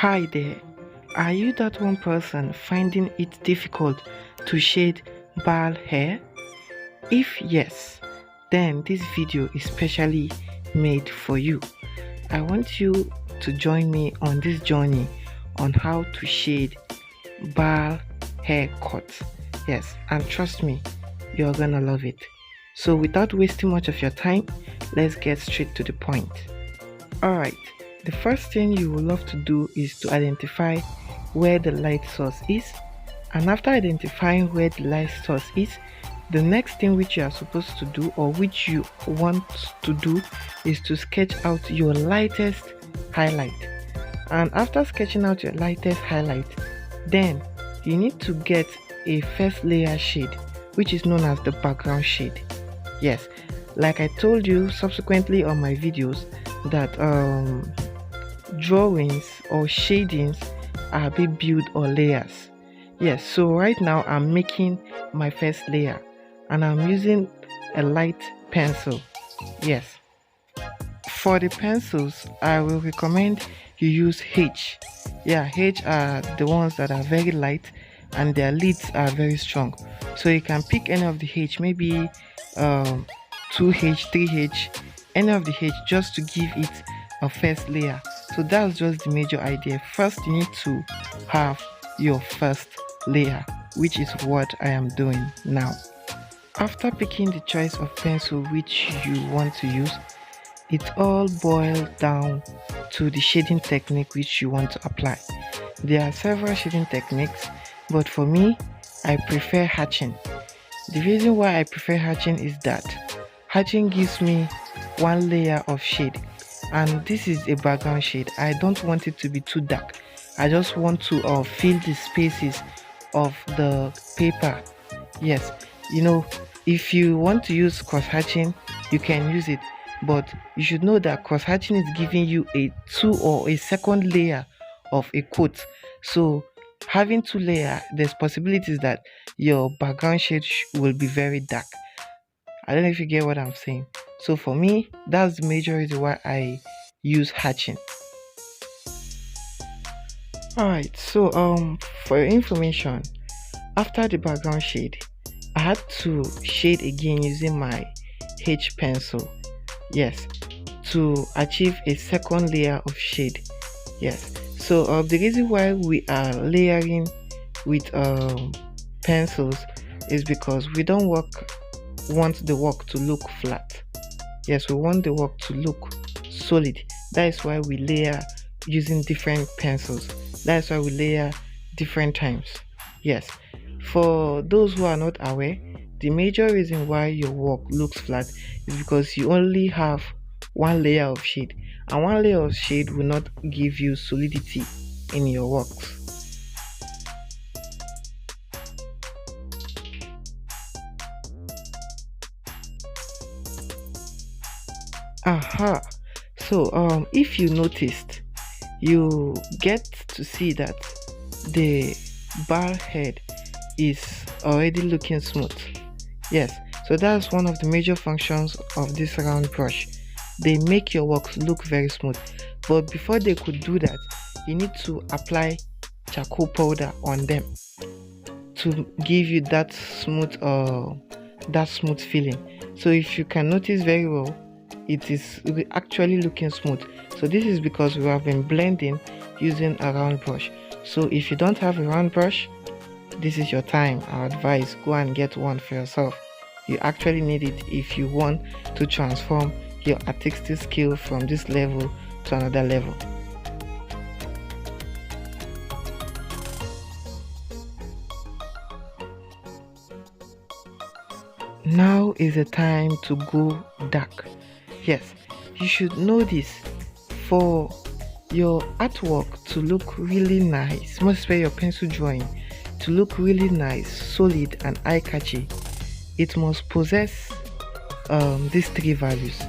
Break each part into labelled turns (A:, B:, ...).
A: Hi there. Are you that one person finding it difficult to shade bald hair? If yes, then this video is specially made for you. I want you to join me on this journey on how to shade bald haircut. Yes, and trust me, you're gonna love it. So without wasting much of your time, let's get straight to the point. Alright, the first thing you will love to do is to identify where the light source is, and after identifying where the light source is, the next thing which you are supposed to do or which you want to do is to sketch out your lightest highlight. And after sketching out your lightest highlight, then you need to get a first layer shade, which is known as the background shade. Yes, like I told you subsequently on my videos, that drawings or shadings are being built or layers. Yes, so right now I'm making my first layer and I'm using a light pencil. Yes, for the pencils I will recommend you use H. Yeah, H are the ones that are very light and their lids are very strong, so you can pick any of the H, maybe 2H, 3H, any of the H, just to give it a first layer. So that's just the major idea. First you need to have your first layer, which is what I am doing now. After picking the choice of pencil which you want to use, it all boils down to the shading technique which you want to apply. There are several shading techniques, but for me I prefer hatching. The reason why I prefer hatching is that hatching gives me one layer of shade, and this is a background shade. I don't want it to be too dark. I just want to fill the spaces of the paper. Yes, you know, if you want to use cross hatching, you can use it, but you should know that cross hatching is giving you a two or a second layer of a coat. So having two layers, there's possibilities that your background shade will be very dark. I don't know if you get what I'm saying. So for me, that's the major reason why I use hatching. Alright, so for your information, after the background shade, I had to shade again using my H pencil. Yes, to achieve a second layer of shade. Yes, so the reason why we are layering with pencils is because we don't want the work to look flat. Yes, we want the work to look solid. That is why we layer using different pencils. That is why we layer different times. Yes, for those who are not aware, the major reason why your work looks flat is because you only have one layer of shade, and one layer of shade will not give you solidity in your works. Aha, so if you noticed, you get to see that the bald head is already looking smooth. Yes, so that's one of the major functions of this round brush. They make your work look very smooth, but before they could do that, you need to apply charcoal powder on them to give you that smooth feeling. So if you can notice very well, it is actually looking smooth. So this is because we have been blending using a round brush. So if you don't have a round brush, this is your time. I advise go and get one for yourself. You actually need it if you want to transform your artistic skill from this level to another level. Now is the time to go dark. Yes, you should know this. For your artwork to look really nice, most especially your pencil drawing to look really nice, solid and eye-catchy, it must possess these three values.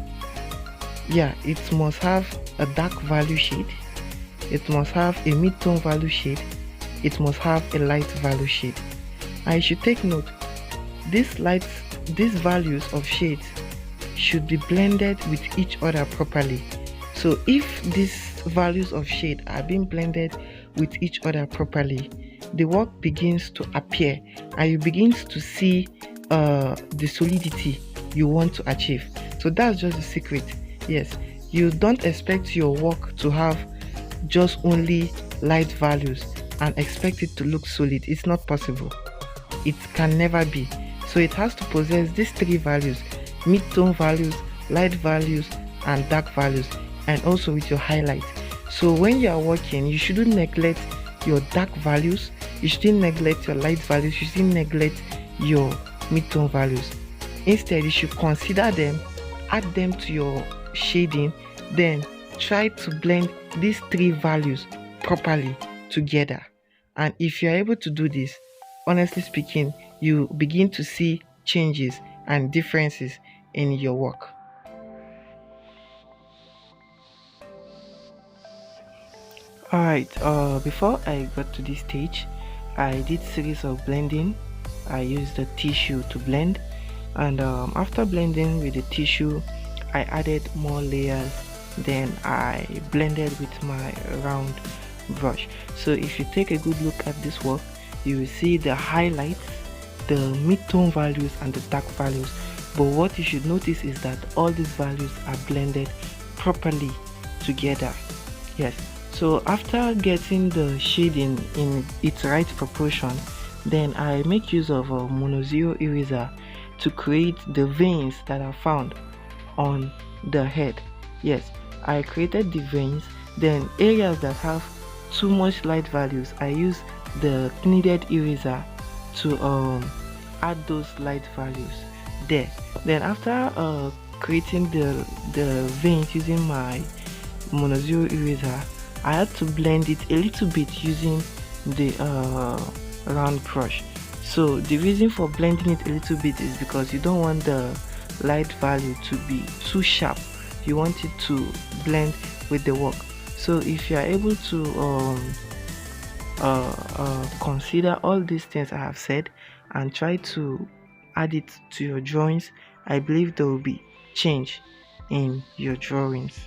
A: Yeah, it must have a dark value shade, it must have a mid-tone value shade, it must have a light value shade. And you should take note, these values of shades should be blended with each other properly. So if these values of shade are being blended with each other properly, the work begins to appear and you begin to see the solidity you want to achieve. So that's just the secret. Yes, you don't expect your work to have just only light values and expect it to look solid. It's not possible. It can never be. So it has to possess these three values: mid-tone values, light values, and dark values, and also with your highlight. So when you are working, you shouldn't neglect your dark values, you shouldn't neglect your light values, you shouldn't neglect your mid-tone values. Instead, you should consider them, add them to your shading, then try to blend these three values properly together. And if you're able to do this, honestly speaking, you begin to see changes and differences in your work. Alright, before I got to this stage, I did series of blending. I used the tissue to blend, and after blending with the tissue, I added more layers. Then I blended with my round brush. So if you take a good look at this work, you will see the highlights, the mid-tone values, and the dark values. But what you should notice is that all these values are blended properly together. Yes, so after getting the shading in its right proportion, then I make use of a mono zero eraser to create the veins that are found on the head. Yes, I created the veins. Then areas that have too much light values, I use the kneaded eraser to add those light values there. Then after creating the veins using my mono zero eraser, I had to blend it a little bit using the round brush. So the reason for blending it a little bit is because you don't want the light value to be too sharp. You want it to blend with the work. So if you are able to consider all these things I have said and try to add it to your drawings, I believe there will be change in your drawings.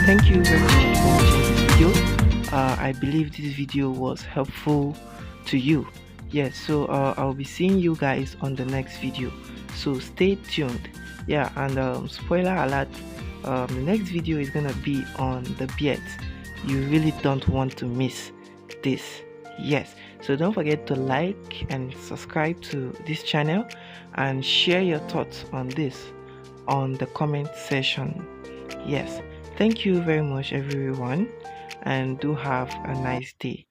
A: Thank you very much for watching this video. I believe this video was helpful to you. Yes, so I'll be seeing you guys on the next video, so stay tuned. Yeah, and spoiler alert, the next video is gonna be on the beard. You really don't want to miss this. Yes, so don't forget to like and subscribe to this channel and share your thoughts on this on the comment section. Yes, thank you very much everyone, and do have a nice day.